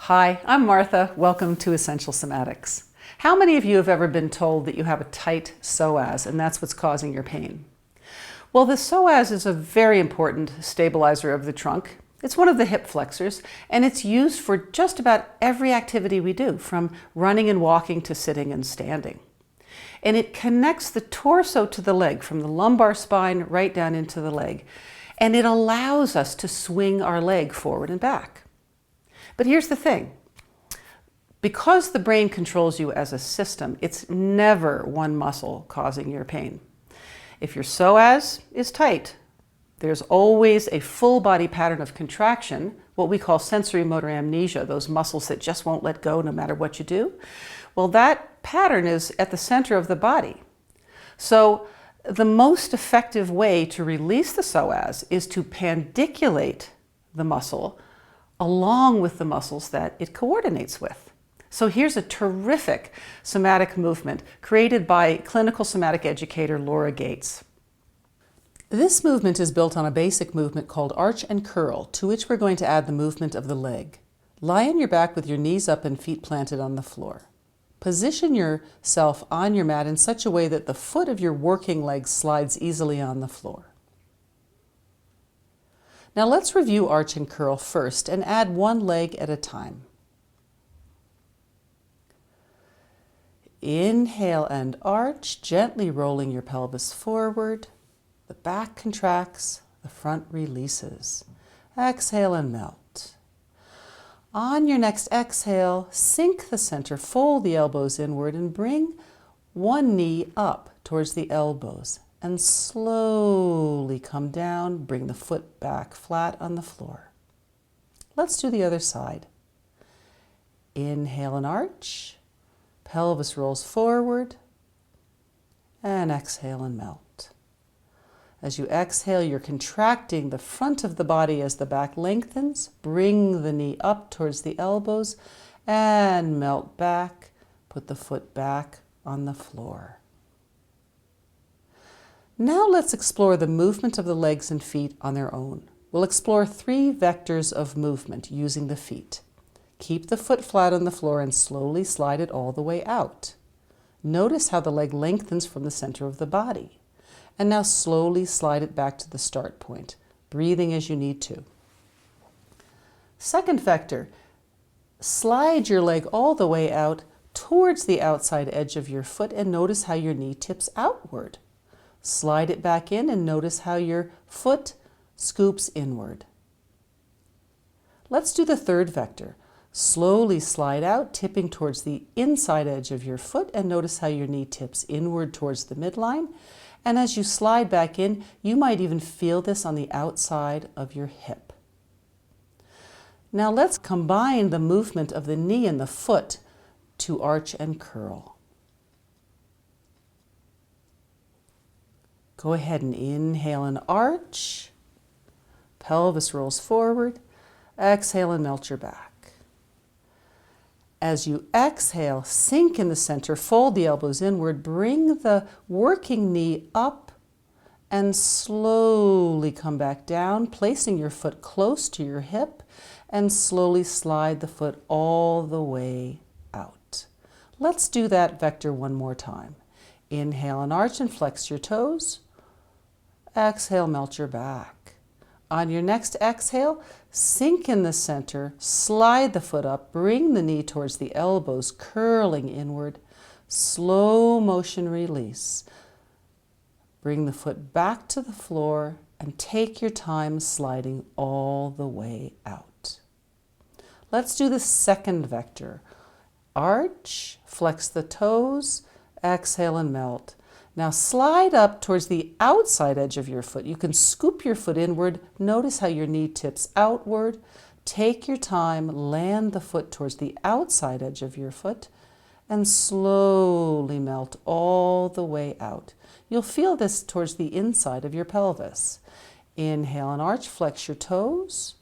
Hi, I'm Martha. Welcome to Essential Somatics. How many of you have ever been told that you have a tight psoas and that's what's causing your pain? Well, the psoas is a very important stabilizer of the trunk. It's one of the hip flexors, and it's used for just about every activity we do, from running and walking to sitting and standing. And it connects the torso to the leg, from the lumbar spine right down into the leg. And it allows us to swing our leg forward and back. But here's the thing. Because the brain controls you as a system, it's never one muscle causing your pain. If your psoas is tight, there's always a full body pattern of contraction, what we call sensory motor amnesia, those muscles that just won't let go no matter what you do. Well, that pattern is at the center of the body. So the most effective way to release the psoas is to pandiculate the muscle along with the muscles that it coordinates with. So here's a terrific somatic movement created by clinical somatic educator Laura Gates. This movement is built on a basic movement called arch and curl, to which we're going to add the movement of the leg. Lie on your back with your knees up and feet planted on the floor. Position yourself on your mat in such a way that the foot of your working leg slides easily on the floor. Now let's review arch and curl first and add one leg at a time. Inhale and arch, gently rolling your pelvis forward. The back contracts, the front releases. Exhale and melt. On your next exhale, sink the center, fold the elbows inward and bring one knee up towards the elbows. And slowly come down, bring the foot back flat on the floor. Let's do the other side. Inhale and arch, pelvis rolls forward, and exhale and melt. As you exhale, you're contracting the front of the body as the back lengthens. Bring the knee up towards the elbows and melt back. Put the foot back on the floor. Now let's explore the movement of the legs and feet on their own. We'll explore 3 vectors of movement using the feet. Keep the foot flat on the floor and slowly slide it all the way out. Notice how the leg lengthens from the center of the body. And now slowly slide it back to the start point, breathing as you need to. Second vector, slide your leg all the way out towards the outside edge of your foot and notice how your knee tips outward. Slide it back in and notice how your foot scoops inward. Let's do the third vector. Slowly slide out, tipping towards the inside edge of your foot, and notice how your knee tips inward towards the midline. And as you slide back in, you might even feel this on the outside of your hip. Now let's combine the movement of the knee and the foot to arch and curl. Go ahead and inhale and arch. Pelvis rolls forward. Exhale and melt your back. As you exhale, sink in the center, fold the elbows inward, bring the working knee up and slowly come back down, placing your foot close to your hip and slowly slide the foot all the way out. Let's do that vector one more time. Inhale and arch and flex your toes. Exhale, melt your back. On your next exhale, sink in the center, slide the foot up, bring the knee towards the elbows, curling inward, slow motion release. Bring the foot back to the floor and take your time sliding all the way out. Let's do the second vector. Arch, flex the toes, exhale and melt. Now slide up towards the outside edge of your foot. You can scoop your foot inward. Notice how your knee tips outward. Take your time, land the foot towards the outside edge of your foot, and slowly melt all the way out. You'll feel this towards the inside of your pelvis. Inhale and arch, flex your toes,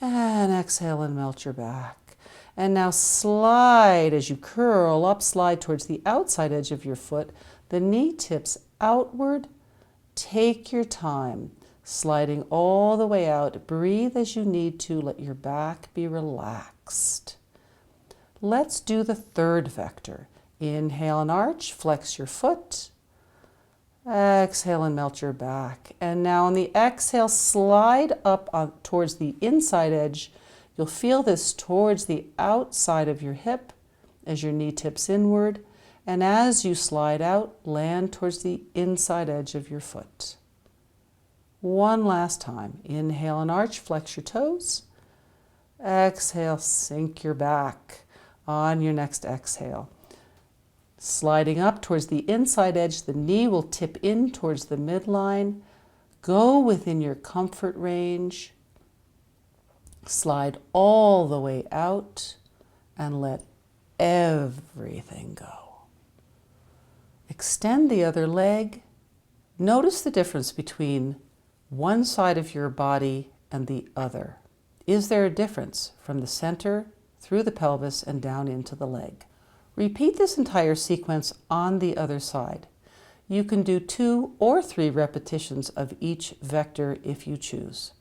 and exhale and melt your back. And now slide as you curl up, slide towards the outside edge of your foot. The knee tips outward. Take your time, sliding all the way out. Breathe as you need to. Let your back be relaxed. relaxed. Let's do the third vector. Inhale and arch, flex your foot. Exhale and melt your back. And now on the exhale, slide up towards the inside edge. You'll feel this towards the outside of your hip as your knee tips inward. And as you slide out, land towards the inside edge of your foot. One last time. Inhale and arch, flex your toes. Exhale, sink your back on your next exhale. Sliding up towards the inside edge, the knee will tip in towards the midline. Go within your comfort range. Slide all the way out and let everything go. Extend the other leg. Notice the difference between one side of your body and the other. Is there a difference from the center, through the pelvis, and down into the leg? Repeat this entire sequence on the other side. You can do 2 or 3 repetitions of each vector if you choose.